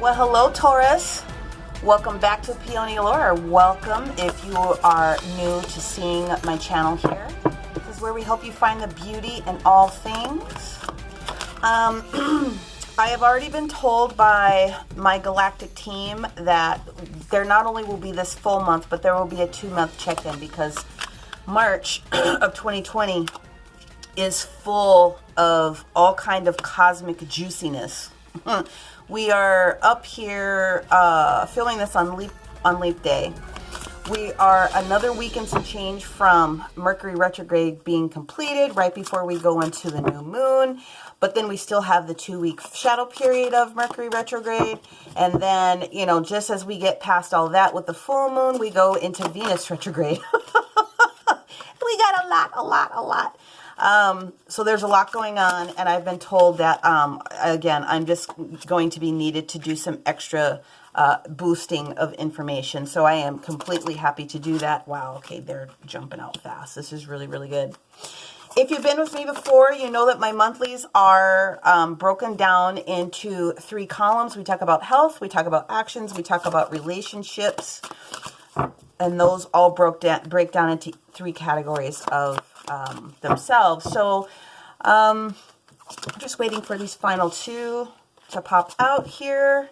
Well, hello, Taurus. Welcome back to Peony Allure. Welcome if you are new to seeing my channel here. This is where we help you find the beauty in all things. I have already been told by my galactic team that there not only will be this full month, but there will be a 2-month check-in because March of 2020 is full of all kind of cosmic juiciness. We are up here filming this on Leap Day. We are another week and some change from Mercury retrograde being completed right before we go into the new moon. But then we still have the 2-week shadow period of Mercury retrograde. And then, you know, just as we get past all that with the full moon, we go into Venus retrograde. We got a lot. So there's a lot going on, and I've been told that, again, I'm just going to be needed to do some extra boosting of information. So I am completely happy to do that. Wow, okay, they're jumping out fast. This is really, really good. If you've been with me before, you know that my monthlies are broken down into 3 columns. We talk about health, we talk about actions, we talk about relationships, and those all break down into 3 categories of themselves. So I'm just waiting for these final 2 to pop out here,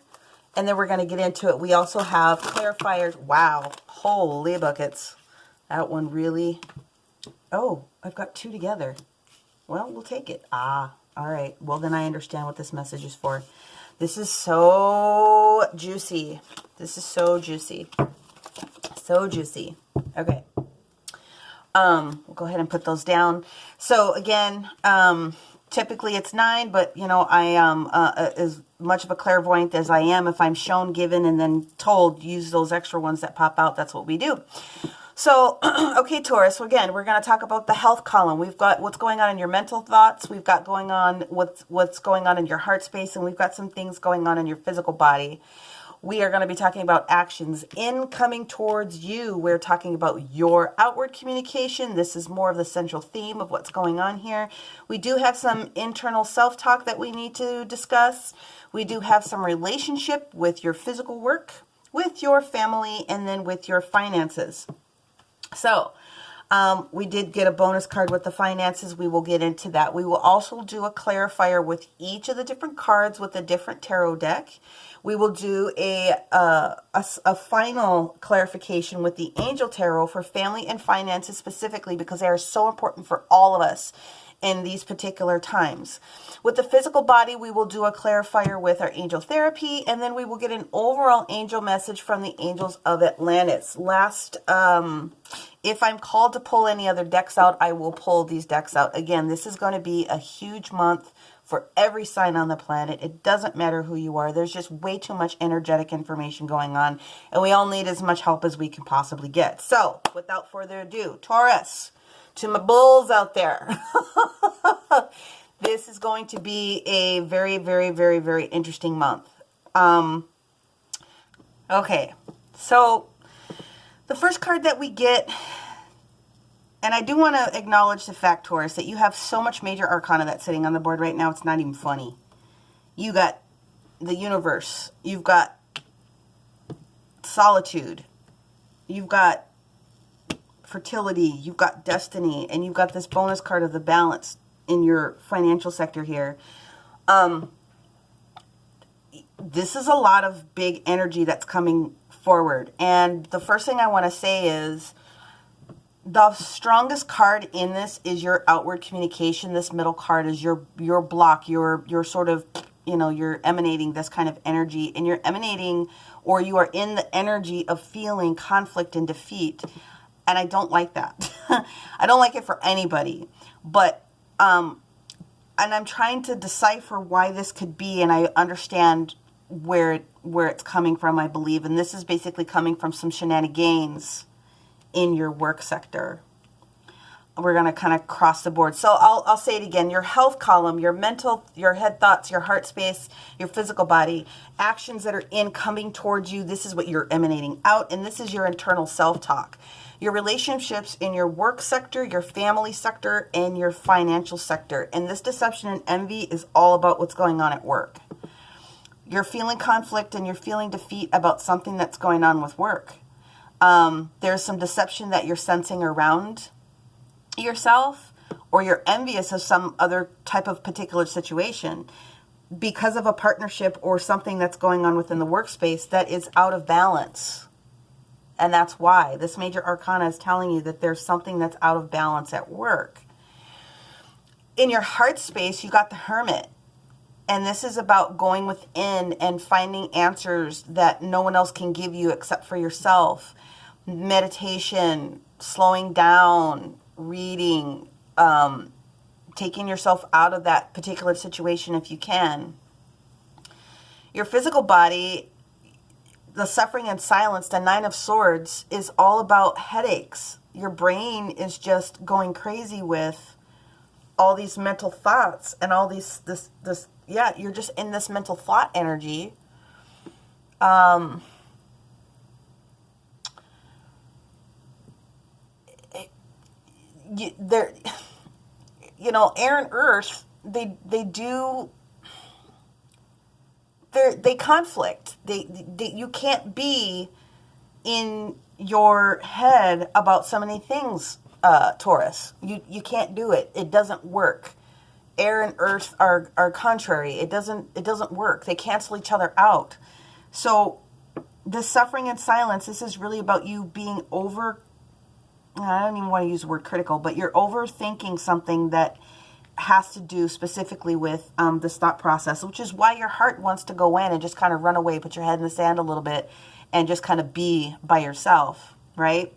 and then we're going to get into it. We also have clarifiers. Wow, holy buckets. That one really... Oh, I've got 2 together. Well, we'll take it. All right. Well, then I understand what this message is for. This is so juicy. This is so juicy. So juicy. Okay. We'll go ahead and put those down. So again, typically it's 9, but you know, I am as much of a clairvoyant as I am. If I'm shown, given, and then told, use those extra ones that pop out. That's what we do. So, okay, Taurus, so again, we're going to talk about the health column. We've got what's going on in your mental thoughts. We've got going on what's going on in your heart space, and we've got some things going on in your physical body. We are going to be talking about actions incoming towards you. We're talking about your outward communication. This is more of the central theme of what's going on here. We do have some internal self-talk that we need to discuss. We do have some relationship with your physical work, with your family, and then with your finances. So, we did get a bonus card with the finances. We will get into that. We will also do a clarifier with each of the different cards with a different tarot deck. We will do a final clarification with the Angel Tarot for family and finances specifically because they are so important for all of us in these particular times. With the physical body, we will do a clarifier with our angel therapy, and then we will get an overall angel message from the angels of Atlantis. If I'm called to pull any other decks out, I will pull these decks out. Again, this is going to be a huge month for every sign on the planet. It doesn't matter who you are. There's just way too much energetic information going on, and we all need as much help as we can possibly get. So, without further ado, Taurus, to my bulls out there. This is going to be a very, very, very, very interesting month. Okay, so the first card that we get, and I do want to acknowledge the fact, Taurus, that you have so much major arcana that's sitting on the board right now, it's not even funny. You got the universe, you've got solitude, you've got fertility, you've got destiny, and you've got this bonus card of the balance in your financial sector here. This is a lot of big energy that's coming forward. And the first thing I want to say is the strongest card in this is your outward communication. This middle card is your block, your sort of, you know, you're emanating this kind of energy, and you're emanating, or you are in the energy of feeling conflict and defeat. And I don't like that. I don't like it for anybody. But, and I'm trying to decipher why this could be, and I understand where it's coming from, I believe. And this is basically coming from some shenanigans in your work sector. We're going to kind of cross the board. So I'll say it again. Your health column, your mental, your head thoughts, your heart space, your physical body, actions that are coming towards you. This is what you're emanating out. And this is your internal self-talk. Your relationships in your work sector, your family sector, and your financial sector. And this deception and envy is all about what's going on at work. You're feeling conflict and you're feeling defeat about something that's going on with work. There's some deception that you're sensing around yourself, or you're envious of some other type of particular situation because of a partnership or something that's going on within the workspace that is out of balance. And that's why this major arcana is telling you that there's something that's out of balance at work. In your heart space, you got the Hermit. And this is about going within and finding answers that no one else can give you except for yourself. Meditation, slowing down, reading, taking yourself out of that particular situation if you can. Your physical body, the suffering and silence, the Nine of Swords, is all about headaches. Your brain is just going crazy with all these mental thoughts and all these, you're just in this mental thought energy. Air and earth, they conflict. You can't be in your head about so many things, Taurus. You can't do it. It doesn't work. Air and earth are contrary. It doesn't work. They cancel each other out. So the suffering and silence, this is really about you being I don't even want to use the word critical, but you're overthinking something that has to do specifically with this thought process, which is why your heart wants to go in and just kind of run away, put your head in the sand a little bit, and just kind of be by yourself, right?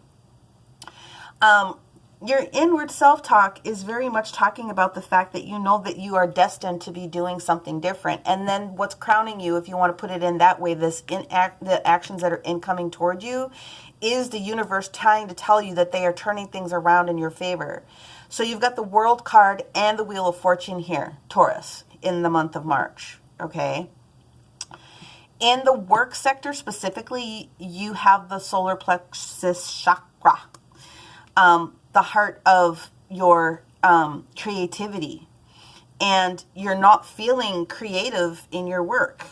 Your inward self-talk is very much talking about the fact that you know that you are destined to be doing something different. And then what's crowning you, if you want to put it in that way, the actions that are incoming toward you, is the universe trying to tell you that they are turning things around in your favor. So you've got the World card and the Wheel of Fortune here, Taurus, in the month of March, okay? In the work sector specifically, you have the solar plexus chakra, the heart of your creativity. And you're not feeling creative in your work.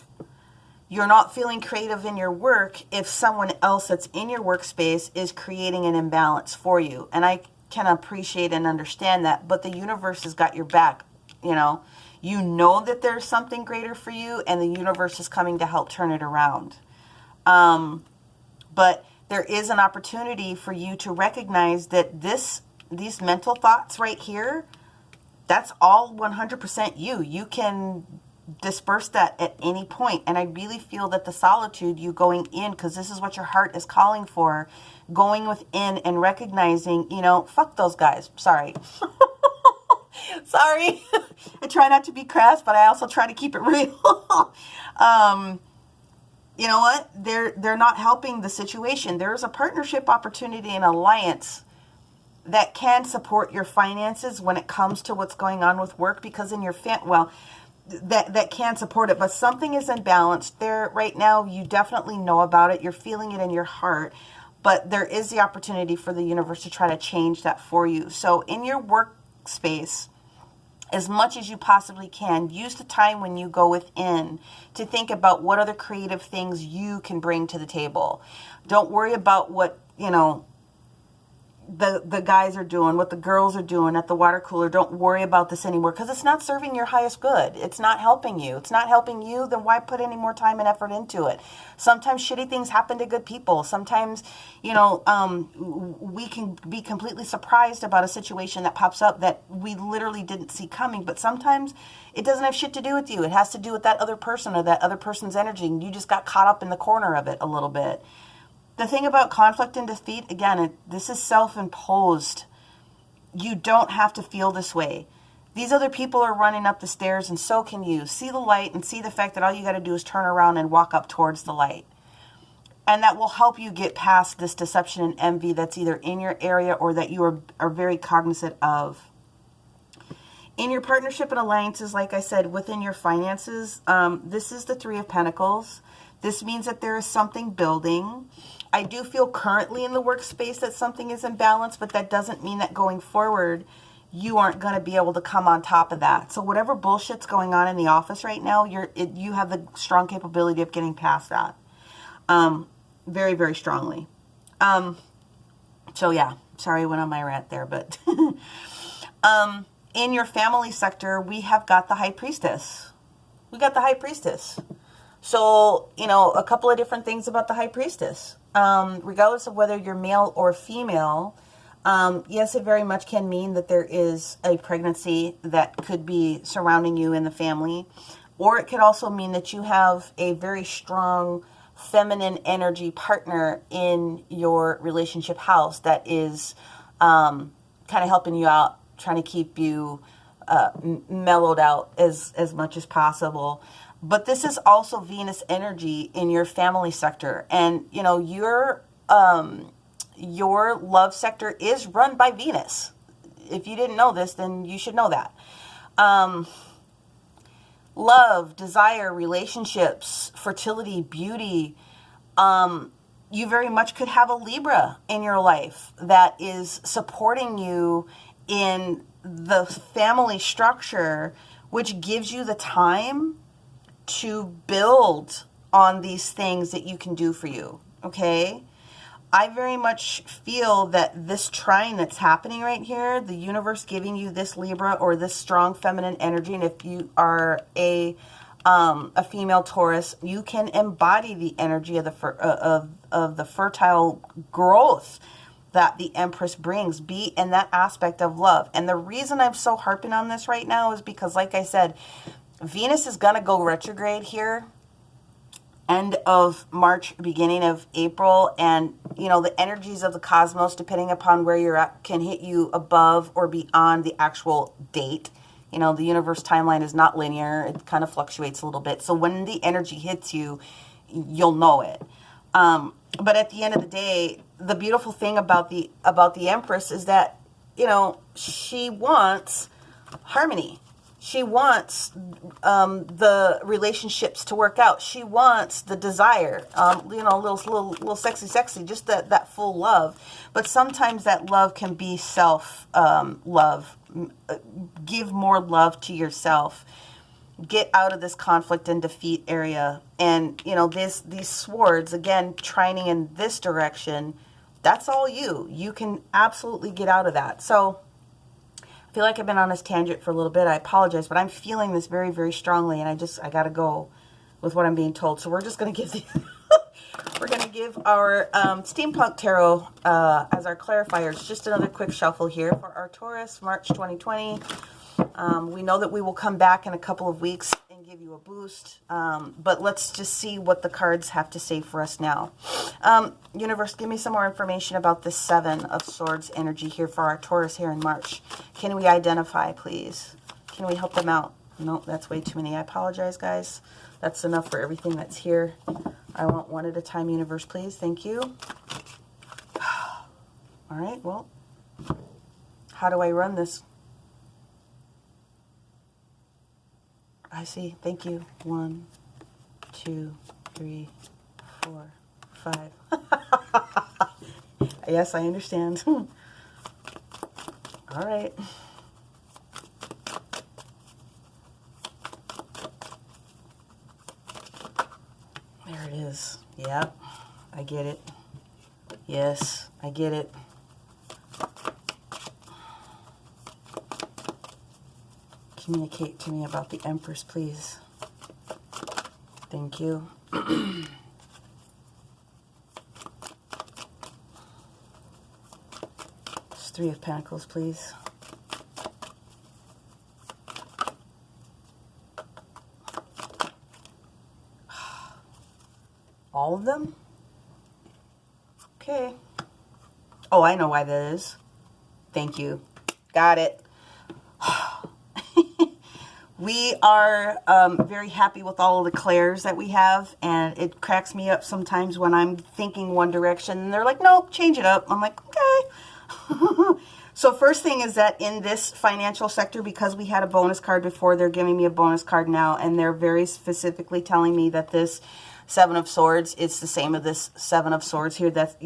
You're not feeling creative in your work if someone else that's in your workspace is creating an imbalance for you. And I can appreciate and understand that, but the universe has got your back. You know that there's something greater for you, and the universe is coming to help turn it around. But there is an opportunity for you to recognize that these mental thoughts right here, that's all 100% you. You can disperse that at any point. And I really feel that the solitude, you going in, because this is what your heart is calling for, going within and recognizing, fuck those guys. Sorry. Sorry. I try not to be crass, but I also try to keep it real. You know what? They're not helping the situation. There's a partnership opportunity and alliance that can support your finances when it comes to what's going on with work, because in your that can support it, but something is imbalanced there right now. You definitely know about it. You're feeling it in your heart, but there is the opportunity for the universe to try to change that for you. So in your workspace, as much as you possibly can, use the time when you go within to think about what other creative things you can bring to the table. Don't worry about what, the guys are doing, what the girls are doing at the water cooler. Don't worry about this anymore, because it's not serving your highest good. It's not helping you. It's not helping you, then why put any more time and effort into it? Sometimes shitty things happen to good people. Sometimes, we can be completely surprised about a situation that pops up that we literally didn't see coming. But sometimes it doesn't have shit to do with you. It has to do with that other person or that other person's energy. And you just got caught up in the corner of it a little bit. The thing about conflict and defeat, again, this is self-imposed. You don't have to feel this way. These other people are running up the stairs, and so can you. See the light and see the fact that all you got to do is turn around and walk up towards the light. And that will help you get past this deception and envy that's either in your area or that you are very cognizant of. In your partnership and alliances, like I said, within your finances, this is the Three of Pentacles. This means that there is something building. I do feel currently in the workspace that something is imbalanced, but that doesn't mean that going forward you aren't going to be able to come on top of that. So whatever bullshit's going on in the office right now, you have the strong capability of getting past that. Very, very strongly. So yeah, sorry I went on my rant there, but in your family sector, we have got the High Priestess. We got the High Priestess. So, you know, a couple of different things about the High Priestess. Regardless of whether you're male or female, yes, it very much can mean that there is a pregnancy that could be surrounding you in the family. Or it could also mean that you have a very strong feminine energy partner in your relationship house that is kind of helping you out, trying to keep you mellowed out as much as possible. But this is also Venus energy in your family sector. And, you know, your love sector is run by Venus. If you didn't know this, then you should know that. Love, desire, relationships, fertility, beauty. You very much could have a Libra in your life that is supporting you in the family structure, which gives you the time to build on these things that you can do for you. Okay? I very much feel that this trine that's happening right here, the universe giving you this Libra or this strong feminine energy, and if you are a female Taurus, you can embody the energy of the fertile growth that the Empress brings, be in that aspect of love. And the reason I'm so harping on this right now is because, like I said, Venus is going to go retrograde here end of March, beginning of April, and you know, the energies of the cosmos, depending upon where you're at, can hit you above or beyond the actual date. You know, the universe timeline is not linear. It kind of fluctuates a little bit. So when the energy hits you, you'll know it. But at the end of the day, the beautiful thing about the Empress is that, you know, she wants harmony. She wants the relationships to work out. She wants the desire, you know, a little sexy, just that full love. But sometimes that love can be self-love. Give more love to yourself. Get out of this conflict and defeat area. And, you know, these swords, again, trining in this direction, that's all you. You can absolutely get out of that. So I feel like I've been on this tangent for a little bit. I apologize, but I'm feeling this very, very strongly, and I got to go with what I'm being told. So we're just going to give our Steampunk Tarot as our clarifiers. Just another quick shuffle here for our Taurus, March 2020. We know that we will come back in a couple of weeks and give you a boost, but let's just see what the cards have to say for us now. Universe, give me some more information about this Seven of Swords energy here for our Taurus here in March. Can we identify, please? Can we help them out? No, that's way too many. I apologize, guys. That's enough for everything that's here. I want one at a time, Universe, please. Thank you. All right, well, how do I run this? I see. Thank you. 1, 2, 3, 4, 5. Yes, I understand. All right. There it is. Yep. I get it. Yes, I get it. Communicate to me about the Empress, please. Thank you. It's 3 of Pentacles, please. All of them? Okay. Oh, I know why that is. Thank you. Got it. We are very happy with all of the clairs that we have, and it cracks me up sometimes when I'm thinking one direction, and they're like, nope, change it up. I'm like, okay. So first thing is that in this financial sector, because we had a bonus card before, they're giving me a bonus card now, and they're very specifically telling me that this Seven of Swords, it's the same as this Seven of Swords here, that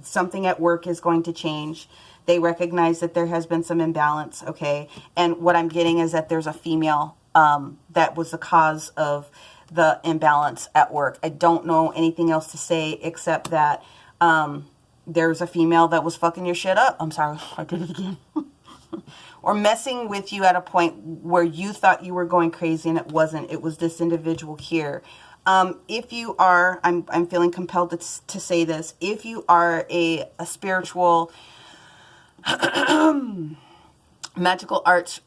something at work is going to change. They recognize that there has been some imbalance, okay? And what I'm getting is that there's a female that was the cause of the imbalance at work. I don't know anything else to say except that there's a female that was fucking your shit up. I'm sorry, I did it again. Or messing with you at a point where you thought you were going crazy and it wasn't. It was this individual here. If you are, I'm feeling compelled to say this. If you are a spiritual magical arts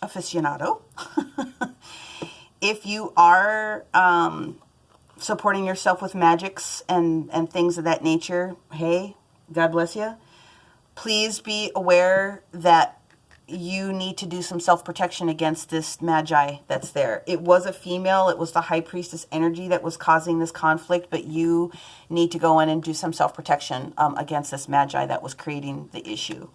aficionado, if you are supporting yourself with magics and things of that nature, hey, God bless you. Please be aware that you need to do some self-protection against this magi that's there. It was a female. It was the high priestess energy that was causing this conflict, but you need to go in and do some self-protection against this magi that was creating the issue.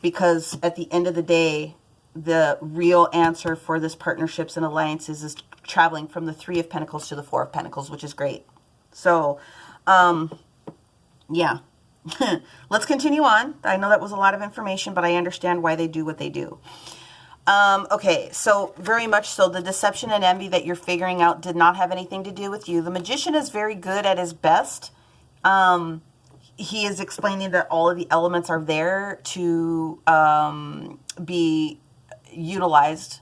Because at the end of the day, the real answer for this partnerships and alliances is traveling from the Three of Pentacles to the Four of Pentacles, which is great. So, yeah. Let's continue on. I know that was a lot of information, but I understand why they do what they do. Okay, so very much so, the deception and envy that you're figuring out did not have anything to do with you. The magician is very good at his best. He is explaining that all of the elements are there to be utilized.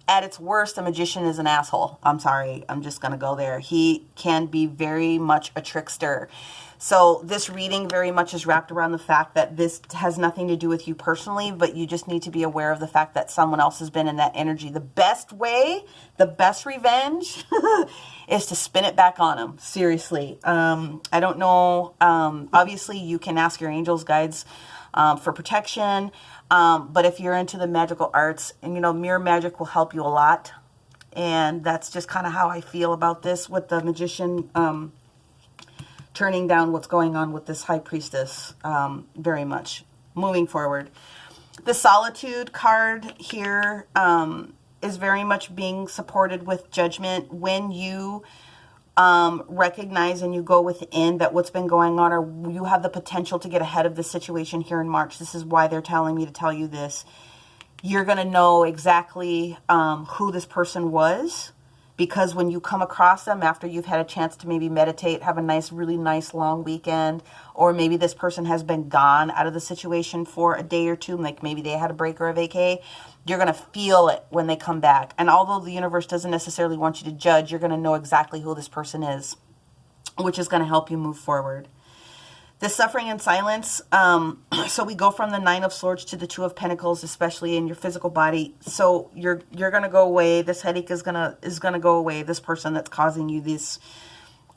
At its worst, a magician is an asshole. I'm sorry. I'm just going to go there. He can be very much a trickster. So this reading very much is wrapped around the fact that this has nothing to do with you personally, but you just need to be aware of the fact that someone else has been in that energy. The best way, the best revenge is to spin it back on them. Seriously. I don't know. Obviously, you can ask your angels, guides for protection. But if you're into the magical arts, and mirror magic will help you a lot. And that's just kind of how I feel about this with the magician turning down what's going on with this high priestess very much. Moving forward. The solitude card here is very much being supported with judgment. When you recognize and you go within that what's been going on, or you have the potential to get ahead of the situation here in March. This is why they're telling me to tell you this. You're going to know exactly who this person was, because when you come across them after you've had a chance to maybe meditate, have a nice, really nice long weekend, or maybe this person has been gone out of the situation for a day or two, like maybe they had a break or a vacay, you're going to feel it when they come back. And although the universe doesn't necessarily want you to judge, you're going to know exactly who this person is, which is going to help you move forward. The suffering in silence. So we go from the Nine of Swords to the Two of Pentacles, especially in your physical body. So you're going to go away. This headache is going to go away. This person that's causing you this,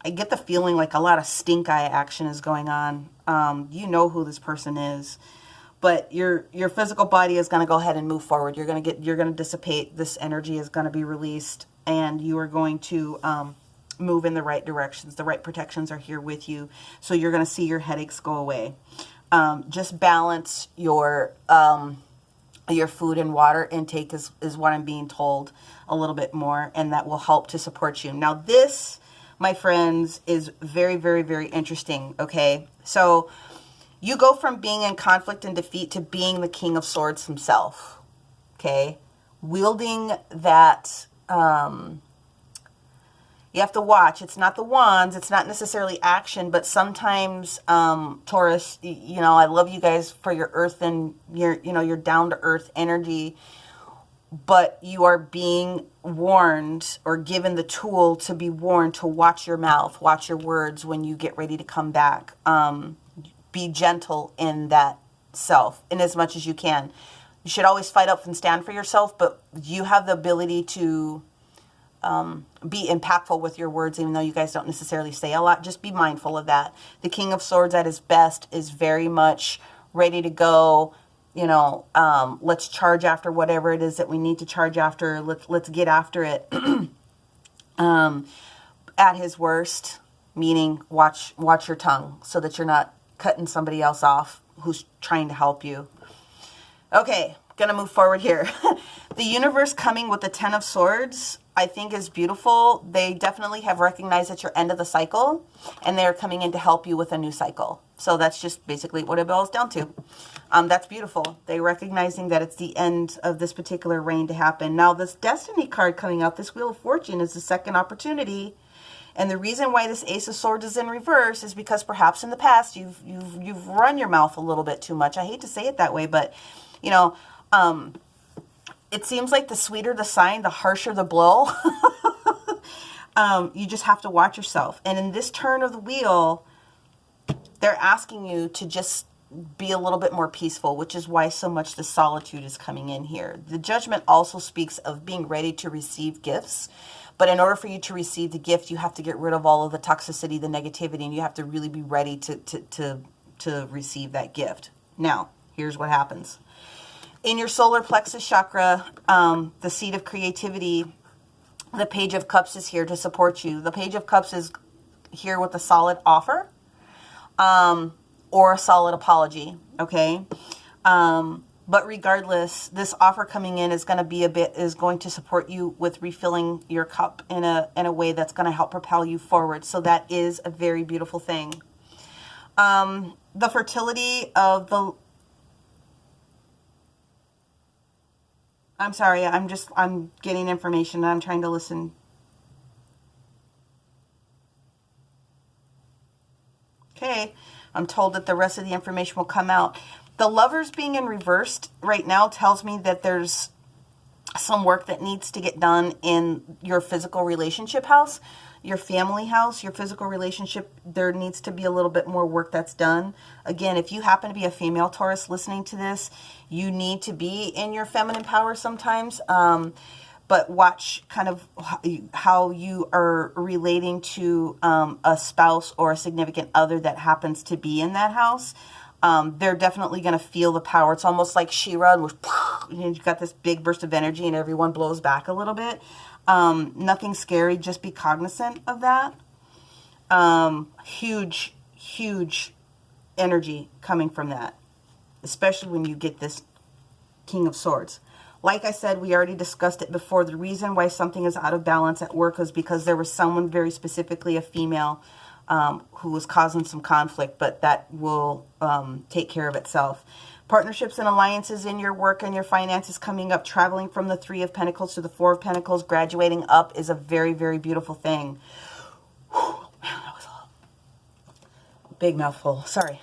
I get the feeling like a lot of stink eye action is going on. You know who this person is. But your physical body is going to go ahead and move forward. You're going to dissipate. This energy is going to be released, and you are going to move in the right directions. The right protections are here with you. So you're going to see your headaches go away. Just balance your food and water intake is what I'm being told a little bit more, and that will help to support you. Now this, my friends, is very, very, very interesting. Okay. So you go from being in conflict and defeat to being the King of Swords himself. Okay. Wielding that, you have to watch. It's not the wands. It's not necessarily action, but sometimes, Taurus, I love you guys for your earth and your down to earth energy, but you are being warned or given the tool to be warned to watch your mouth, watch your words when you get ready to come back. Be gentle in that self in as much as you can. You should always fight up and stand for yourself, but you have the ability to be impactful with your words, even though you guys don't necessarily say a lot. Just be mindful of that. The King of Swords at his best is very much ready to go. Let's charge after whatever it is that we need to charge after. Let's get after it. At his worst, meaning watch your tongue so that you're not cutting somebody else off who's trying to help you. Okay, gonna move forward here. The universe coming with the Ten of Swords, I think, is beautiful. They definitely have recognized it's your end of the cycle, and they're coming in to help you with a new cycle. So that's just basically what it boils down to. That's beautiful. They're recognizing that it's the end of this particular reign to happen. Now, this Destiny card coming out, this Wheel of Fortune, is the second opportunity. And the reason why this Ace of Swords is in reverse is because perhaps in the past you've run your mouth a little bit too much. I hate to say it that way, but you know, it seems like the sweeter the sign, the harsher the blow. You just have to watch yourself. And in this turn of the wheel, they're asking you to just be a little bit more peaceful, which is why so much the solitude is coming in here. The Judgment also speaks of being ready to receive gifts. But in order for you to receive the gift, you have to get rid of all of the toxicity, the negativity, and you have to really be ready to receive that gift. Now, here's what happens. In your solar plexus chakra, the seat of creativity, the Page of Cups is here to support you. The Page of Cups is here with a solid offer or a solid apology, okay? But regardless, this offer coming in is going to support you with refilling your cup in a way that's going to help propel you forward. So that is a very beautiful thing. The fertility of the... I'm sorry, I'm getting information and I'm trying to listen. Okay, I'm told that the rest of the information will come out. The Lovers being in reversed right now tells me that there's some work that needs to get done in your physical relationship house, your family house, your physical relationship. There needs to be a little bit more work that's done. Again, if you happen to be a female Taurus listening to this, you need to be in your feminine power sometimes. But watch kind of how you are relating to a spouse or a significant other that happens to be in that house. They're definitely going to feel the power. It's almost like She-Ra, which you've got this big burst of energy and everyone blows back a little bit. Nothing scary. Just be cognizant of that. Huge, huge energy coming from that, especially when you get this King of Swords. Like I said, we already discussed it before. The reason why something is out of balance at work is because there was someone, very specifically a female, who was causing some conflict, but that will take care of itself. Partnerships and alliances in your work and your finances coming up, traveling from the Three of Pentacles to the Four of Pentacles, graduating up is a very, very beautiful thing. Whew, man, that was a big mouthful. Sorry.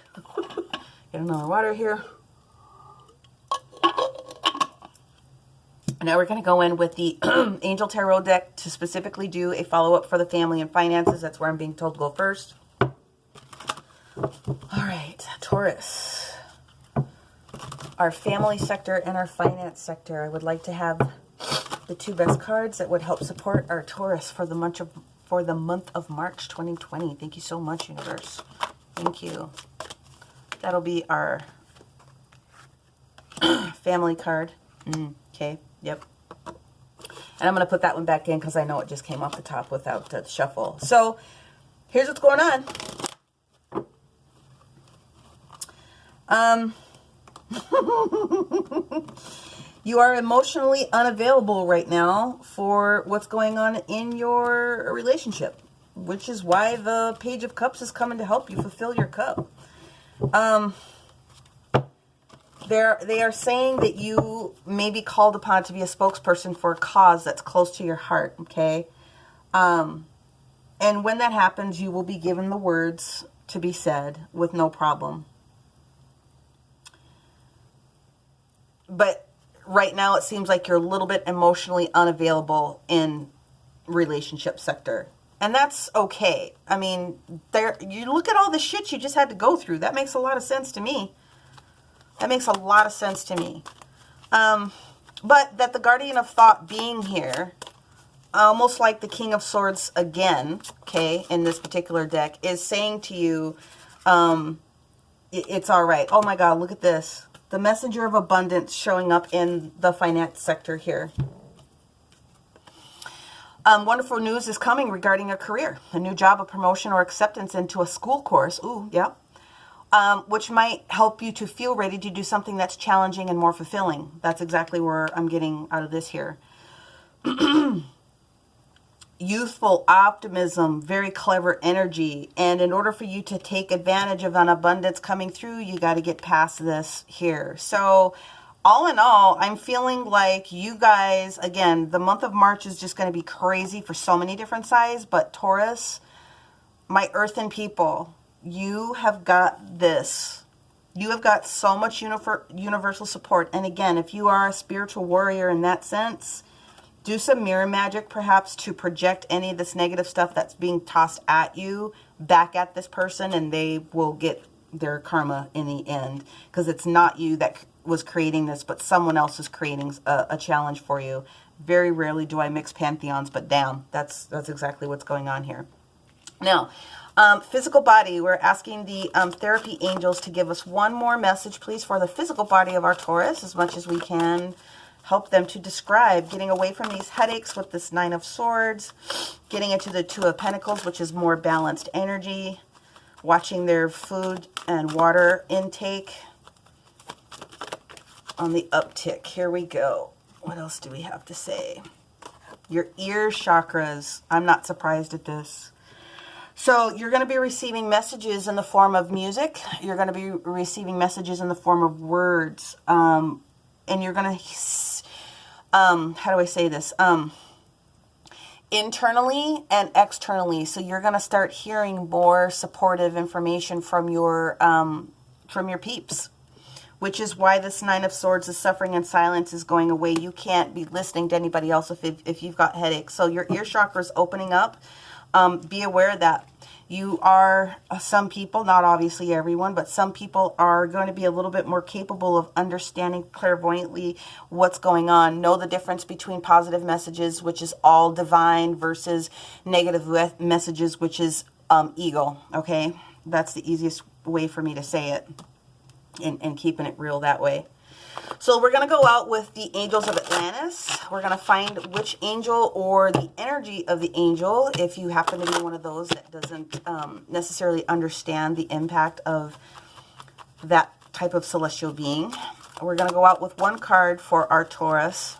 Get another water here. Now we're going to go in with the Angel Tarot deck to specifically do a follow-up for the family and finances. That's where I'm being told to go first. All right, Taurus. Our family sector and our finance sector. I would like to have the two best cards that would help support our Taurus for the month of March 2020. Thank you so much, universe. Thank you. That'll be our family card. Okay. Yep. And I'm going to put that one back in because I know it just came off the top without the shuffle. So here's what's going on. You are emotionally unavailable right now for what's going on in your relationship, which is why the Page of Cups is coming to help you fulfill your cup. They are saying that you may be called upon to be a spokesperson for a cause that's close to your heart, okay? And when that happens, you will be given the words to be said with no problem. But right now, it seems like you're a little bit emotionally unavailable in relationship sector. And that's okay. I mean, you look at all the shit you just had to go through. That makes a lot of sense to me. That makes a lot of sense to me. But that the Guardian of Thought being here, almost like the King of Swords again, okay, in this particular deck, is saying to you, it's all right. Oh my God, look at this. The Messenger of Abundance showing up in the finance sector here. Wonderful news is coming regarding a career, a new job, a promotion, or acceptance into a school course. Ooh, yeah. which might help you to feel ready to do something that's challenging and more fulfilling. That's exactly where I'm getting out of this here. Youthful optimism, very clever energy. And in order for you to take advantage of an abundance coming through, you got to get past this here. So all in all, I'm feeling like you guys, again, the month of March is just going to be crazy for so many different sides. But Taurus, my earthen people, you have got this. You have got so much universal support. And again, if you are a spiritual warrior in that sense, do some mirror magic perhaps to project any of this negative stuff that's being tossed at you back at this person, and they will get their karma in the end, because it's not you that was creating this, but someone else is creating a challenge for you. Very rarely do I mix pantheons, but damn, that's exactly what's going on here. Now, physical body, we're asking the therapy angels to give us one more message, please, for the physical body of our Taurus, as much as we can. Help them to describe getting away from these headaches with this 9 of Swords, getting into the 2 of Pentacles, which is more balanced energy, watching their food and water intake on the uptick. Here we go. What else do we have to say? Your ear chakras. I'm not surprised at this. So you're going to be receiving messages in the form of music. You're going to be receiving messages in the form of words. And you're going to, how do I say this? Internally and externally. So you're going to start hearing more supportive information from your peeps, which is why this 9 of Swords, the suffering and silence, is going away. You can't be listening to anybody else if you've got headaches. So your ear chakra is opening up. Be aware of that. You are, some people, not obviously everyone, but some people are going to be a little bit more capable of understanding clairvoyantly what's going on. Know the difference between positive messages, which is all divine, versus negative messages, which is ego, okay? That's the easiest way for me to say it, and keeping it real that way. So we're going to go out with the angels of Atlantis. We're going to find which angel or the energy of the angel, if you happen to be one of those that doesn't necessarily understand the impact of that type of celestial being. We're going to go out with one card for our Taurus.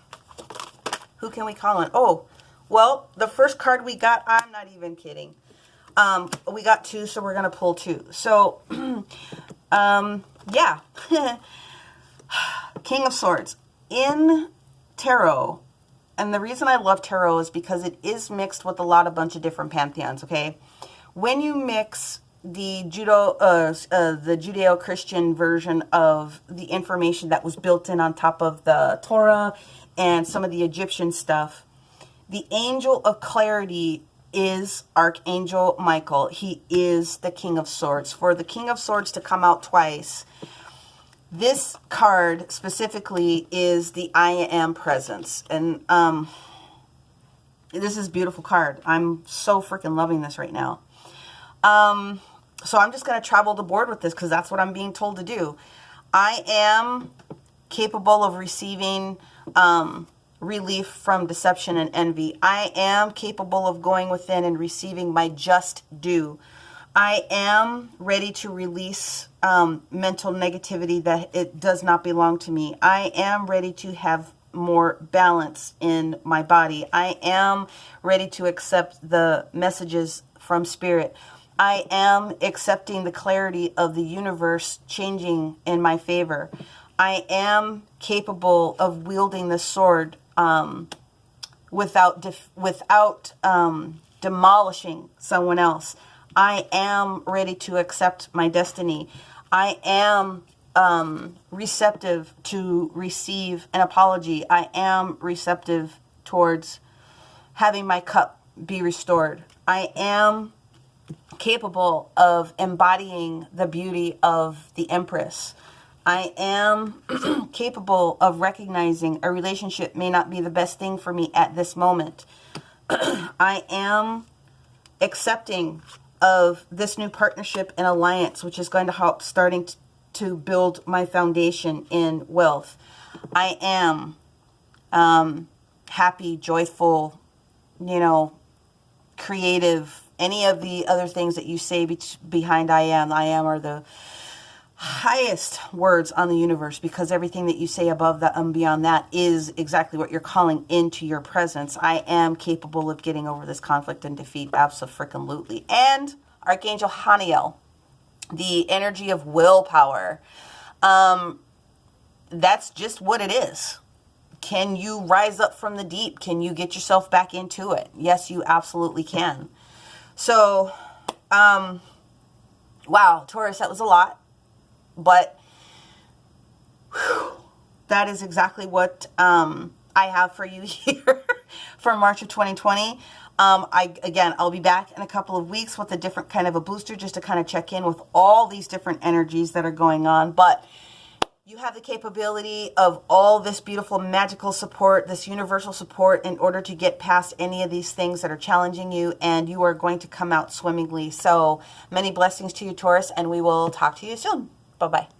Who can we call on? Oh, well, the first card we got, I'm not even kidding. We got 2, so we're going to pull 2. So, yeah. King of Swords. In tarot, and the reason I love tarot is because it is mixed with a bunch of different pantheons, okay? When you mix the Judeo-Christian version of the information that was built in on top of the Torah and some of the Egyptian stuff, the angel of clarity is Archangel Michael. He is the King of Swords. For the King of Swords to come out twice, this card specifically is the I Am Presence. And this is a beautiful card. I'm so freaking loving this right now. So I'm just going to travel the board with this because that's what I'm being told to do. I am capable of receiving relief from deception and envy. I am capable of going within and receiving my just due. I am ready to release mental negativity that it does not belong to me. I am ready to have more balance in my body. I am ready to accept the messages from Spirit. I am accepting the clarity of the universe changing in my favor. I am capable of wielding the sword without demolishing someone else. I am ready to accept my destiny. I am receptive to receive an apology. I am receptive towards having my cup be restored. I am capable of embodying the beauty of the Empress. I am capable of recognizing a relationship may not be the best thing for me at this moment. I am accepting of this new partnership and alliance, which is going to help starting to build my foundation in wealth. I am happy, joyful, creative, any of the other things that you say behind I am are the highest words on the universe, because everything that you say above that and beyond that is exactly what you're calling into your presence. I am capable of getting over this conflict and defeat, abso-freaking-lutely. And Archangel Haniel, the energy of willpower. That's just what it is. Can you rise up from the deep? Can you get yourself back into it? Yes, you absolutely can. So, wow, Taurus, that was a lot. But whew, that is exactly what I have for you here for March of 2020. I'll be back in a couple of weeks with a different kind of a booster, just to kind of check in with all these different energies that are going on. But you have the capability of all this beautiful magical support, this universal support, in order to get past any of these things that are challenging you, and you are going to come out swimmingly. So many blessings to you, Taurus, and we will talk to you soon. Bye-bye.